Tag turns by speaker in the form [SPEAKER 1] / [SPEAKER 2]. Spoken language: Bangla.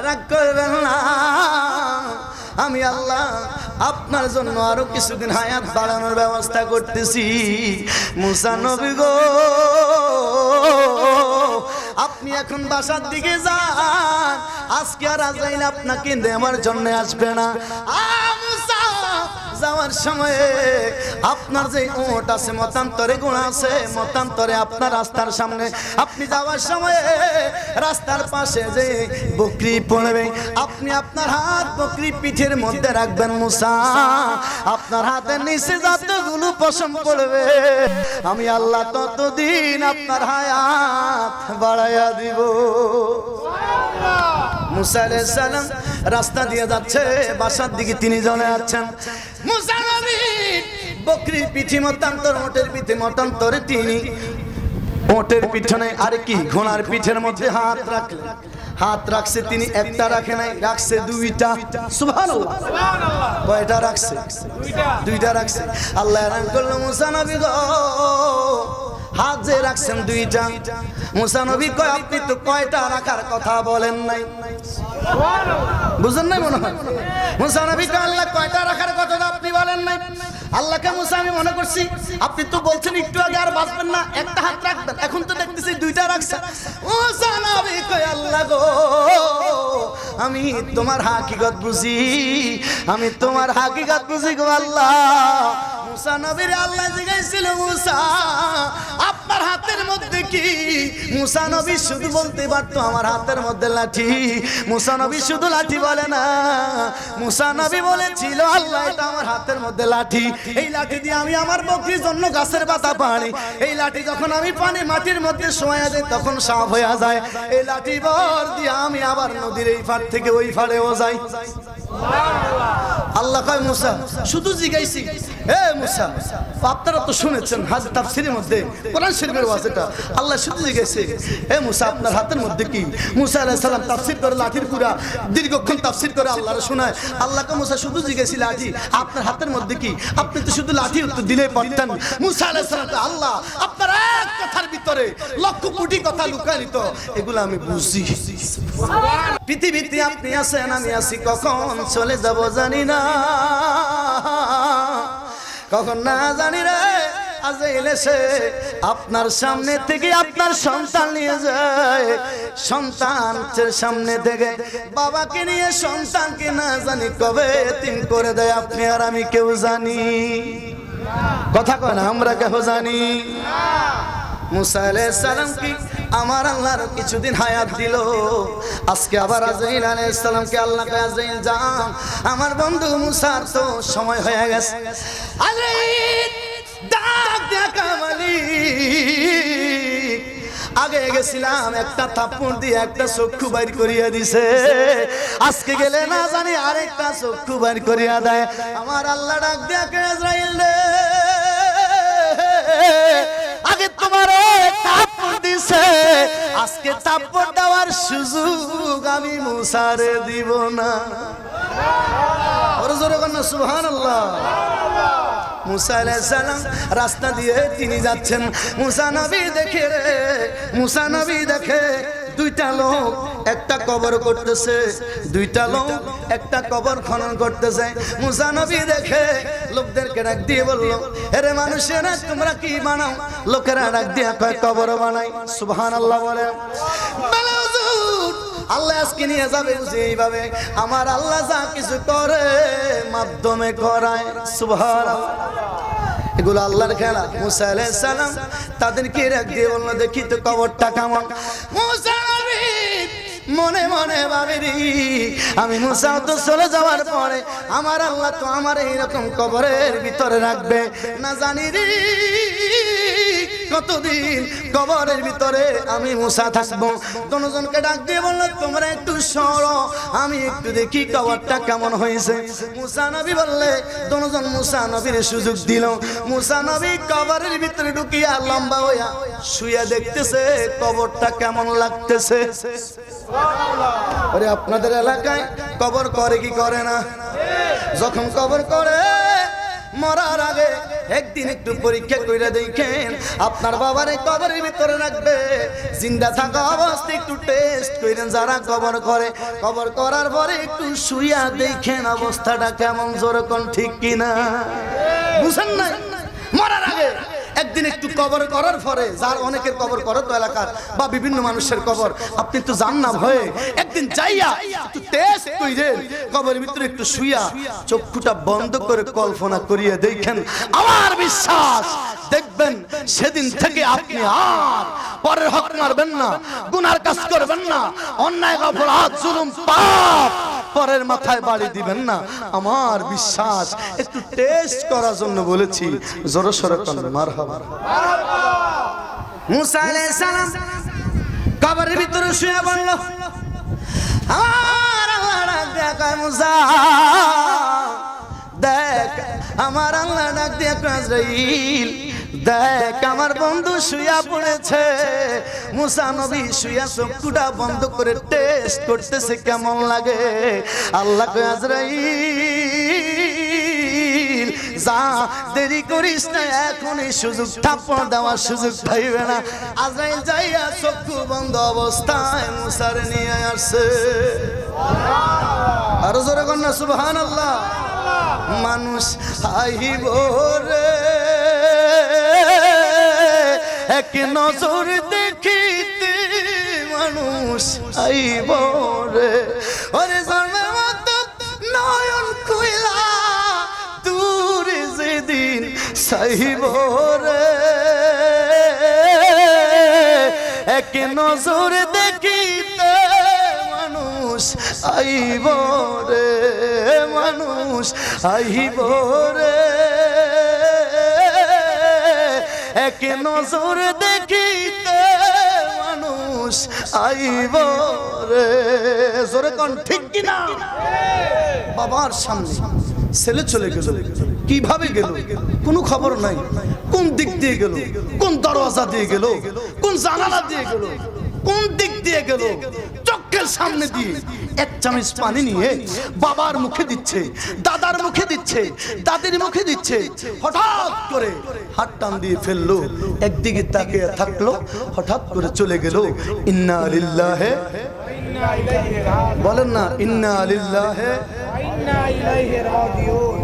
[SPEAKER 1] রাগ করবেন না, আমি আল্লাহ আপনার জন্য আরো কিছুদিন হায়াত বাড়ানোর ব্যবস্থা করতেছি। মুসা নবী গো, আপনি এখন বাসার দিকে যান, আজকে আর আজরাইল আপনাকে নেওয়ার জন্য আসবে না। মুসা যাওয়ার সময়ে আপনার যে ওট আছে, মতান্তরে গুণ আছে, মতান্তরে আপনার রাস্তার সামনে আপনি যাওয়ার সময়ে রাস্তার পাশে যে বকরি পড়বে, আপনি আপনার হাত বকরি পিঠের মধ্যে রাখবেন। মুসা, আপনার হাতের নিচে যতগুলো পশম পড়বে আমি আল্লাহ ততদিন আপনার হায়াত বাড়াইয়া দিব। মুসা আলাইহিস সালাম রাস্তা দিয়ে যাচ্ছে, বাসার দিকে তিনি চলে যাচ্ছেন। মুসা নবী বকরির পিঠে মতান্তর, ওটের পিঠে মতান্তরে তিনি ওটের পিছনে আর কি ঘোড়ার পিঠের মধ্যে হাত রাখলেন। হাত রাখছে তিনি, একটা রাখে নাই, রাখছে দুইটা। সুবহানাল্লাহ, কয়টা রাখছে? দুইটা রাখছে। আল্লাহ এলান করলো, মুসা নবী গো, হাত যে রাখছেন দুইটা। মুসা নবী কয়, আপনি তো কয়টা রাখার কথা বলেন নাই? বুঝেন নাই মনে হয়? মুসা নবী কয়, আল্লাহ কয়টা রাখার কথা আপনি বলেন নাই? আল্লাহকে মুসা আমি মনে করছি আপনি তো বলছেন একটু আগে আর বাঁচবেন না, একটা হাত রাখবেন, এখন তো দেখতেছি দুইটা রাখছেন। মুসা নবী কয়, আল্লাহ গো, আমি তোমার হাকিকত বুঝি, আমি তোমার হাকিকত বুঝি গো আল্লাহ। মুসা নবীর আল্লাহ জিজ্ঞাসিল, মুসা আপনার হাতের মধ্যে কি? মুসা নবী শুধু বলতে পারতো আমার হাতের মধ্যে লাঠি। মুসা নবী শুধু লাঠি বলে না, মুসা নবী বলেছিল, আল্লাহ এটা আমার হাতের মধ্যে লাঠি, এই লাঠি দিয়ে আমি আমার বকরির জন্য গাছের পাতা পানি, এই লাঠি যখন আমি পানি মাটির মধ্যে শোয়া যাই তখন সাফ হয়ে যায়, এই লাঠি বর দিয়ে আমি আবার নদীর এই পার থেকে ওই পারেও যাই। আল্লাহ কয়, মুসা শুধু জিজ্ঞাসি, এ মুসা আপনারা তো শুনেছেন হাদিস তাফসীরের মধ্যে, কোরআন শরীফের ওয়াজটা, আল্লাহ শুধু জিজ্ঞাসে, এ মুসা আপনার হাতের মধ্যে কি? মুসা আলাইহিস সালাম তাফসীর করে, লাঠির পুরা দীর্ঘক্ষণ তাফসীর করে আল্লাহর শোনায়। আল্লাহকে মুসা শুধু জিজ্ঞাসি, লাঠি আপনার হাতের মধ্যে কি? আপনি তো শুধু লাঠি উত্তর দিলেই পারতেন। মুসা আলাইহিস সালাম, আল্লাহ আপনার এক কথার ভিতরে লক্ষ কোটি কথা লুকায়িত, এগুলো আমি বুঝি। পৃথিবীতে আপনি আছেন, আমি আছি, কখন চলে যাব জানি না, কখন না জানি রে। আজরাইল এসে আপনার সামনে থেকে আপনার সন্তান নিয়ে যায়, সন্তানের সামনে থেকে বাবাকে নিয়ে সন্তানকে না জানি কবে এতিম করে দেয়, আপনি আর আমি কেউ জানি? কথা কয় না, আমরা কেউ জানি? মুসা আলাইহিস সালাম কি আমার আল্লাহর কিছুদিন হায়াত দিল, আজকে আবার আজরাইল আলাইহিস সালামকে আল্লাহ কয়, আজরাইল যাও, আমার বন্ধু মুসার তো সময় হয়ে গেছে। আজরাইল ডাক দেখা মালিক, আগে গেছিলাম একটা থাপ্পড় দিয়ে একটা চক্ষু বাইর করিয়া দিছে, আজকে গেলে না জানি আরেকটা চক্ষু বাইর করিয়া দেয়। আমার আল্লাহ ডাক দেখে, আজরাইল রে, আগে তোমার থাপ্পড় দিছে, আজকে থাপ্পড় দেওয়ার সুযোগ আমি মুসারে দিব না। সুবহানাল্লাহ। মুসা আলাইহিস সালাম রাস্তা দিয়ে তিনি যাচ্ছেন, মুসা নবী দেখে রে, মুসা নবী দেখে দুইটা লোক একটা কবর করতেছে, দুইটা লোক একটা কবর খনন করতেছে। মুসা নবী দেখে লোকদেরকে ডাক দিয়ে বলল, আরে মানুষেরা তোমরা কি বানাও? লোকেরা ডাক দিয়ে কয় কবর বানাই। সুবহানাল্লাহ বলেন। আল্লাহ আজকে নিয়ে যাবে বুঝি এইভাবে, আমার আল্লাহ যা কিছু করে মাধ্যমে করায়। সুবহানাল্লাহ, এগুলো আল্লাহর খেলা। মুসা আলাইহিস সালাম তাদেরকে ডাক দিয়ে বলল, দেখি তো কবরটা কেমন। মুসা নবী মনে মনে ভাবেরি, আমি মুসা তো চলে যাওয়ার পরে আমার আল্লাহ তো আমার এইরকম কবরের ভিতরে রাখবে না জানি রে, কতদিন কবরের ভিতরে আমি মুসা থাকবো। দুজনকে ডাক দিয়ে বলল, তোমরা একটু সরো, আমি একটু দেখি কবরটা কেমন হয়েছে। মুসা নবী বললে, দুজন মুসা নবীর সুযোগ দিল। মুসা নবী কবরের ভিতরে ঢুকিয়া লম্বা হইয়া শুইয়া দেখতেছে কবরটা কেমন লাগতেছে। আরে আপনাদের এলাকায় কবর করে কি করে না? যখন কবর করে মরার আগে একদিন একটু পরীক্ষা কইরা দেখেন আপনার বাবারে কবরের ভিতরে রাখবে জিন্দা থাকা অবস্থায় একটু টেস্ট কইরেন যারা কবর করে কবর করার পরে একটু শুইয়া দেখেন অবস্থাটা কেমন জোরে কোন ঠিক কিনা বুঝেন না মরার আগে একদিন একটু কবর করার পরে যার অনেকের কবর করে তো এলাকার বা বিভিন্ন মানুষের কবর আপনি তো জান না ভয়ে একদিন যাইয়া একটু টেস্ট কইরেন কবরের ভিতরে একটু শুইয়া চক্ষুটা বন্ধ করে কল্পনা করিয়ে দেখেন আমার বিশ্বাস দেখবেন সেদিন থেকে আপনি আর পরের হক মারবেন না গুনার কাজ করবেন না অন্যায় অপরাধ জুলুম পাপ পরের মাথায় বাড়ি দিবেন না আমার বিশ্বাস একটু টেস্ট করার জন্য বলেছি জোরে সোরে কোন মারহাবা মুসা আলাইহিস সালাম কবরের ভিতরে শুয়ে বলল আমার আল্লাহ ডাক মুসা দেখ আমার আল্লাহ ডাক দিয়ে আজরাইল দেখ আমার বন্ধু শুয়া পড়েছে মুসা নবী শুয়া চক্ষুটা বন্ধ করে টেস্ট করতেছে কেমন লাগে আল্লাহ কয় আজরাইল যা দেরি করিস না এখন এই সুযোগ থাপ্পড় দেওয়ার সুযোগ পাইবে না আজরাইল যাইয়া চক্ষু বন্ধ অবস্থায় মুসারে নিয়ে আসছে আরো জোরে কর না সুবহানাল্লাহ মানুষ আইব রে এক নজর দেখিতে মানুষ আইব রে ওরে জন্মের মতো নয়ন খুইলা দূর যেদিন সাইব রে এক নজর দেখিতে মানুষ আইব রে মানুষ আইব রে এক নজর দেখিতে মানুষ আইব রে জোরে কোন ঠিক কিনা বাবার সামনে ছেলে চলে গেল কিভাবে গেল কোনো খবর নাই কোন দিক দিয়ে গেল কোন দরজা দিয়ে গেল কোন জানালা দিয়ে গেল কোন দিক দিয়ে গেল চোখের সামনে দিয়ে এক চামচ পানি নিয়ে বাবার মুখে দিচ্ছে দাদার মুখে দিচ্ছে দাদির মুখে দিচ্ছে হঠাৎ করে হাত টান দিয়ে ফেললো একদিকে তাকিয়ে থাকলো হঠাৎ করে চলে গেল ইন্না লিল্লাহি বলেন না ইন্না লিল্লাহি ওয়া ইন্না ইলাইহি রাজিউন